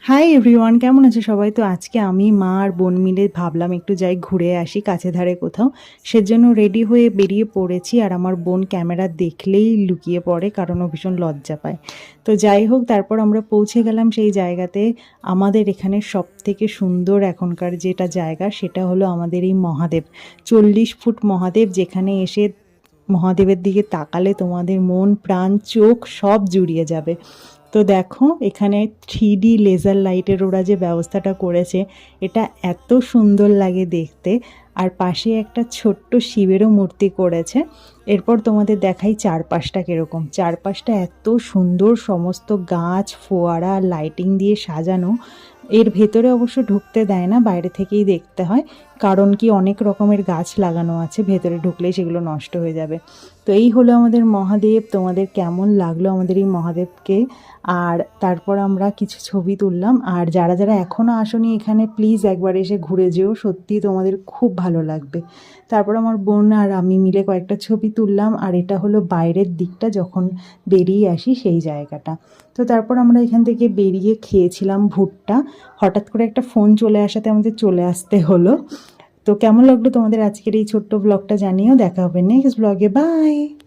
Hi everyone, কেমন আছে সবাই? তো আজকে আমি মা আর বোন মিলে ভাবলাম একটু যাই ঘুরে আসি কাছে ধারে কোথাও। সেজন্য রেডি হয়ে বেরিয়ে পড়েছি। আর আমার বোন ক্যামেরা দেখলেই লুকিয়ে পড়ে, কারণ ও ভীষণ লজ্জা পায়। তো যাই হোক, তারপর আমরা পৌঁছে গেলাম সেই জায়গাতে। আমাদের এখানে সব থেকে সুন্দর এখনকার যেটা জায়গা, সেটা হলো আমাদের এই মহাদেব। 40 ফুট মহাদেব, যেখানে এসে মহাদেবের দিকে তাকালে তোমাদের মন প্রাণ চোখ সব জুড়িয়ে যাবে। তো দেখো এখানে 3D লেজার লাইটের ওরা যে ব্যবস্থাটা করেছে, এটা এত সুন্দর লাগে দেখতে। আর পাশে একটা ছোট্ট শিবেরও মূর্তি করেছে। এরপর তোমাদের দেখাই চারপাশটা কীরকম। চারপাশটা এত সুন্দর, সমস্ত গাছ, ফোয়ারা, লাইটিং দিয়ে সাজানো। এর ভেতরে অবশ্য ঢুকতে দেয় না, বাইরে থেকেই দেখতে হয়। কারণ কি, অনেক রকমের গাছ লাগানো আছে, ভেতরে ঢুকলেই সেগুলো নষ্ট হয়ে যাবে। তো এই হলো আমাদের মহাদেব। তোমাদের কেমন লাগলো আমাদের এই মহাদেবকে? আর তারপর আমরা কিছু ছবি তুললাম। আর যারা যারা এখনও আসোনি এখানে, প্লিজ একবার এসে ঘুরে যেও, সত্যি তোমাদের খুব ভালো লাগবে। তারপর আমার বোন আর আমি মিলে কয়েকটা ছবি তুললাম। আর এটা হলো বাইরের দিকটা, যখন বেরিয়ে আসি সেই জায়গাটা। তো তারপর আমরা এখান থেকে বেরিয়ে খেয়েছিলাম ভুট্টা। হঠাৎ করে একটা ফোন চলে আসাতে আমাদের চলে আসতে হলো। তো কেমন লাগলো তোমাদের আজকের এই ছোট্ট ব্লগটা জানিও। দেখা হবে নেক্সট ব্লগে। বাই।